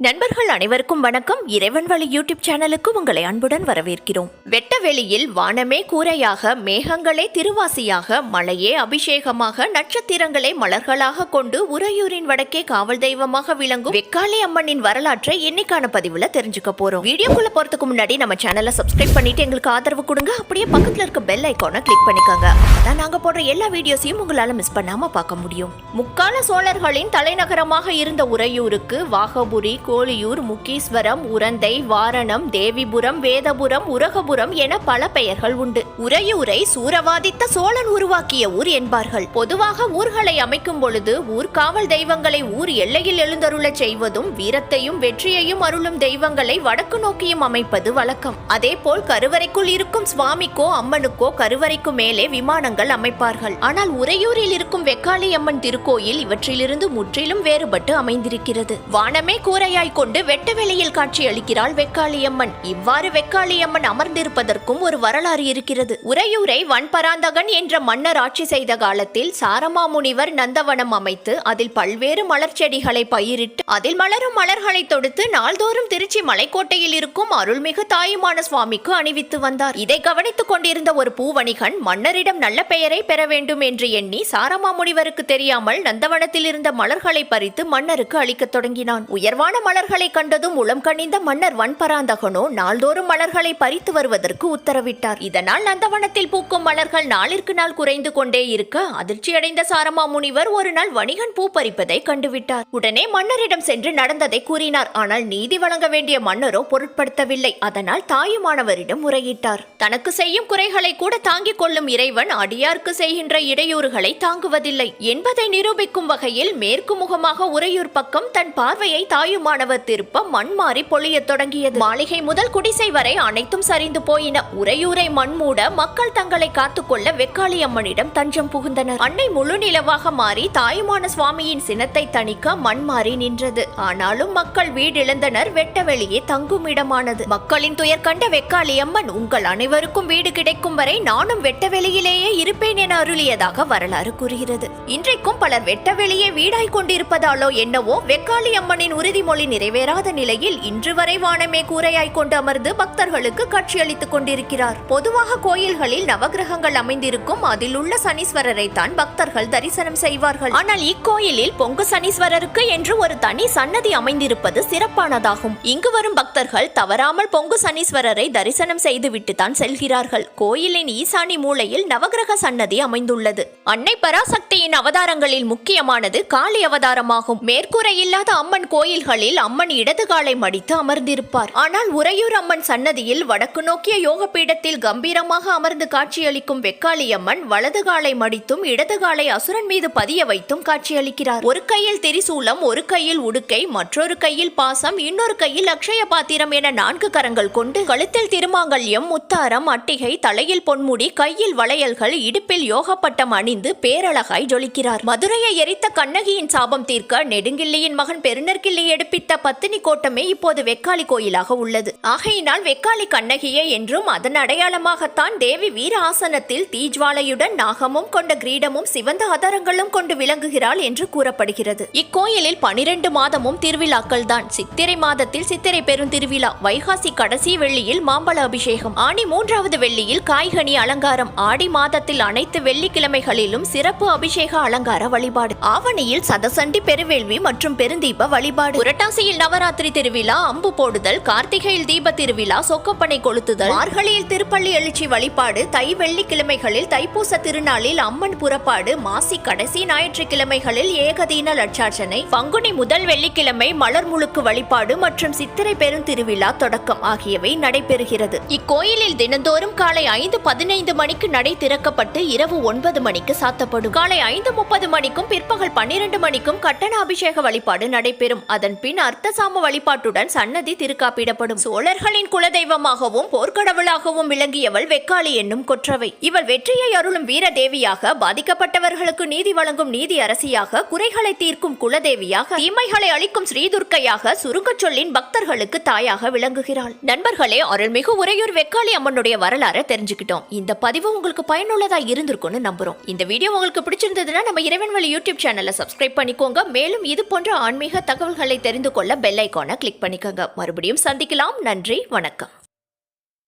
நண்பர்கள் அனைவருக்கும் வணக்கம். இறைவன் வழி யூடியூப் சேனலுக்கு உங்களை அன்புடன் வரவேற்கிறோம். வெட்ட வெளியில் வானமே கூரையாக, மேகங்களே திருவாசியாக, மழையே அபிஷேகமாக, நட்சத்திரங்களை மலர்களாக கொண்டு உறையூரின் வடக்கே காவல் தெய்வமாக விளங்கும் வெக்காளி அம்மனின் வரலாற்றை இன்னைக்கான பதிவுல தெரிஞ்சுக்க போறோம். வீடியோக்குள்ள போறதுக்கு முன்னாடி நம்ம சேனலை சப்ஸ்கிரைப் பண்ணிட்டு எங்களுக்கு ஆதரவு கொடுங்க. அப்படியே பக்கத்துல இருக்க பெல் ஐகானை கிளிக் பண்ணிக்கோங்க. அதான் நாங்க போடுற எல்லா வீடியோஸையும் உங்களால மிஸ் பண்ணாம பார்க்க முடியும். முக்கால சோழர்களின் தலைநகரமாக இருந்த உறையூருக்கு வாகபுரி, கோலியூர், முக்கீஸ்வரம், உரந்தை, வாரணம், தேவிபுரம், வேதபுரம், உரகபுரம் என பல பெயர்கள் உண்டு. உறையூரை சூரவாதித்த சோழன் உருவாக்கிய ஊர் என்பார்கள். பொதுவாக ஊர்களை அமைக்கும் பொழுது ஊர் காவல் தெய்வங்களை ஊர் எல்லையில் எழுந்தருளச் செய்வதும், வீரத்தையும் வெற்றியையும் அருளும் தெய்வங்களை வடக்கு நோக்கியும் அமைப்பது வழக்கம். அதேபோல் கருவறைக்குள் இருக்கும் சுவாமிக்கோ அம்மனுக்கோ கருவறைக்கு மேலே விமானங்கள் அமைப்பார்கள். ஆனால் உறையூரில் இருக்கும் வெக்காளி அம்மன் திருக்கோயில் இவற்றிலிருந்து முற்றிலும் வேறுபட்டு அமைந்திருக்கிறது. வானமே கூரையாய் கொண்டு வெட்ட வெளியில் காட்சி அளிக்கிறாள் வெக்காளியம்மன். இவ்வாறு வெக்காளியம்மன் அமர்ந்திருப்பதற்கும் ஒரு வரலாறு இருக்கிறது. உறையூரை வன்பராந்தகன் என்ற மன்னர் ஆட்சி செய்த காலத்தில் சாரமா முனிவர் நந்தவனம் அமைத்து அதில் பல்வேறு மலர் செடிகளை பயிரிட்டு அதில் மலரும் மலர்களை தொடுத்து நாள்தோறும் திருச்சி மலைக்கோட்டையில் இருக்கும் அருள்மிகு தாயுமான சுவாமிக்கு அணிவித்து வந்தார். இதை கவனித்துக் கொண்டிருந்த ஒரு பூவணிகன் மன்னரிடம் நல்ல பெயரை பெற வேண்டும் என்று எண்ணி சாரமா முனிவருக்கு தெரியாமல் நந்தவனத்தில் இருந்த மலர்களை பறித்து மன்னருக்கு அளிக்க தொடங்கினான். உயர்வான மலர்களை கண்டதும் உளம் கனிந்த மன்னர் வன்பராந்தகனோ நாள்தோறும் மலர்களை பறித்து வருவதற்கு உத்தரவிட்டார். இதனால் நந்தவனத்தில் பூக்கும் மலர்கள் நாளிற்கு நாள் குறைந்து கொண்டே இருக்க அதிர்ச்சியடைந்த சாரமா முனிவர் ஒரு நாள் வணிகன் பூ பறிப்பதை கண்டுவிட்டார். உடனே மன்னரிடம் சென்று நடந்ததை கூறினார். ஆனால் நீதி வழங்க வேண்டிய மன்னரோ பொருட்படுத்தவில்லை. அதனால் தாயுமானவரிடம் முறையிட்டார். தனக்கு செய்யும் குறைகளை கூட தாங்கிக் கொள்ளும் இறைவன் அடியார்க்கு செய்கின்ற இடையூறுகளை தாங்குவதில்லை என்பதை நிரூபிக்கும் வகையில் மேற்கு முகமாக உறையூர் பக்கம் தன் பார்வையை தாயுமானவர் திருப்ப மண் மாறி பொழிய தொடங்கியது. மாளிகை முதல் குடிசை வரை அனைத்தும் சரிந்து போயின. உறையூரை மண் மூட மக்கள் தங்களை காத்துக்கொள்ள வெக்காளி அம்மனிடம் தஞ்சம் புகுந்தனர். அன்னை முழு நிலவாக மாறி தாயுமான சுவாமியின் சினத்தை தணிக்க மண் மாறி நின்றது. ஆனாலும் மக்கள் வீடிழந்தனர். வெட்ட வெளியே தங்கும் இடமானது. மக்களின் துயர் கண்ட வெக்காளி அம்மன் உங்கள் அனைவருக்கும் வீடு கிடைக்கும் வரை நானும் வெட்ட வெளியிலேயே இருப்பேன் என அருளியதாக வரலாறு கூறுகிறது. இன்றைக்கும் பலர் வெட்ட வெளியே வீடாய் கொண்டிருப்பதாலோ என்னவோ வெக்காளி அம்மனின் உறுதிமொழி நிறைவேறாத நிலையில் இன்று வரை வானமே கூரையாய் கொண்டு அமர்ந்து பக்தர்களுக்கு காட்சியளித்துக் கொண்டிருக்கிறார். பொதுவாக கோயில்களில் நவகிரகங்கள் அமைந்திருக்கும் அதில் உள்ள சனீஸ்வரரை தான் பக்தர்கள் தரிசனம் செய்வார்கள். ஆனால் இக்கோயிலில் பொங்கு சனீஸ்வரருக்கு என்று ஒரு தனி சன்னதி அமைந்திருப்பது சிறப்பானதாகும். இங்கு வரும் பக்தர்கள் தவறாமல் பொங்கு சனீஸ்வரரை தரிசனம் செய்துவிட்டு தான் செல்கிறார்கள். கோயிலின் ஈசானி மூலையில் நவகிரக சன்னதி அமைந்துள்ளது. அன்னை பராசக்தியின் அவதாரங்களில் முக்கியமானது காளி அவதாரமாகும். மேற்கூரை இல்லாத அம்மன் கோயில்களில் அம்மன் இடது காலை மடித்து அமர்ந்திருப்பார். ஆனால் உறையூர் அம்மன் சன்னதியில் வடக்கு நோக்கிய யோக பீடத்தில் கம்பீரமாக அமர்ந்து காட்சியளிக்கும் வெக்காளி அம்மன் வலது காலை மடித்தும் இடது காலை அசுரன் மீது பதிய வைத்தும் காட்சியளிக்கிறார். ஒரு கையில் திரிசூலம், ஒரு கையில் உடுக்கை, மற்றொரு கையில் பாசம், இன்னொரு கையில் அக்ஷய பாத்திரம் என 4 கரங்கள் கொண்டு கழுத்தில் திருமாங்கல்யம், முத்தாரம், அட்டிகை, தலையில் பொன்முடி, கையில் வளையல்கள், இடுப்பில் யோகப்பட்டம் அணிந்து பேரழகாய் ஜொலிக்கிறார். மதுரையை எரித்த கண்ணகியின் சாபம் தீர்க்க நெடுங்கிள்ளியின் மகன் பெருநற்கிள்ளி எடுப்பித்த பத்தினி கோட்டமே இப்போது வெக்காளி கோயிலாக உள்ளது. ஆகையினால் வெக்காளி கண்ணகியே என்றும் அதன் அடையாளமாகத்தான் தேவி வீர ஆசனத்தில் தீஜ்வாலையுடன் நாகமும் கொண்ட கிரீடமும் சிவந்த அதரங்களும் கொண்டு விளங்குகிறாள் என்று கூறப்படுகிறது. இக்கோயிலில் 12 மாதமும் திருவிழாக்கள் தான். சித்திரை மாதத்தில் சித்திரை பெருந்திருவிழா, வைகாசி கடைசி வெள்ளியில் மாம்பழ அபிஷேகம், ஆனி 3வது வெள்ளியில் காய்கனி அலங்காரம், ஆடி மாதத்தில் அனைத்து வெள்ளிக்கிழமைகளிலும் சிறப்பு அபிஷேக அலங்கார வழிபாடு, ஆவணியில் சதசண்டி பெருவேள்வி மற்றும் பெருந்தீப வழிபாடு, புரட்டாசியில் நவராத்திரி திருவிழா, அம்பு போடுதல், கார்த்திகையில் தீப திருவிழா, சொக்கப்பனை கொளுத்துதல், மார்கழியில் திருப்பள்ளி எழுச்சி வழிபாடு, தை வெள்ளிக்கிழமைகளில் தைப்பூச திருநாளில் அம்மன் புறப்பாடு, மாசி கடைசி ஞாயிற்றுக்கிழமைகளில் ஏகதீன லட்சார்ச்சனை, பங்குனி முதல் வெள்ளிக்கிழமை மலர் முழுக்கு வழிபாடு மற்றும் சித்திரை பெருந்திருவிழா தொடக்கம் ஆகியவை நடைபெறுகிறது. இக்கோயிலில் தினந்தோறும் காலை 5:15 மணிக்கு நடை திறக்கப்பட்டு இரவு 9 மணிக்கு சாத்தப்படும். காலை 5:30 மணிக்கும் பிற்பகல் 12 மணிக்கும் கட்டண அபிஷேக வழிபாடு நடைபெறும். அதன் பின் அர்த்தசாம வழிபாட்டுடன் சன்னதி திருக்காப்பிடப்படும். சோழர்களின் குலதெய்வமாகவும் போர்க்கடவுளாகவும் விளங்கியவள் வெக்காளி என்னும் கொற்றவை. இவள் வெற்றியை அருளும் வீர தேவியாக, பாதிக்கப்பட்டவர்களுக்கு நீதி வழங்கும் நீதி அரசியாக, குறைகளை தீர்க்கும் குலதேவியாக, தீமைகளை அளிக்கும் ஸ்ரீதுர்க்கையாக, சுருங்கச் சொல்லின் பக்தர்களுக்கு தாயாக விளங்குகிறாள். நண்பர்களே, அருள்மிகு உறையூர் வெக்காளி அம்மனுடைய வரலாறை தெரிஞ்சுக்கிட்டோம். இந்த பதிவு உங்களுக்கு பயனுள்ளதா இருந்திருக்கும்னு நம்புறோம். இந்த வீடியோ உங்களுக்கு பிடிச்சிருந்ததுன்னா நம்ம இறைவன் வழி யூடியூப் சேனலை சப்ஸ்கிரைப் பண்ணிக்கோங்க. மேலும் இது போன்ற ஆன்மீக தகவல்களை தெரிந்து அறிந்து கொள்ள பெல் ஐகானை கிளிக் பண்ணிக்கோங்க. மறுபடியும் சந்திக்கலாம். நன்றி, வணக்கம்.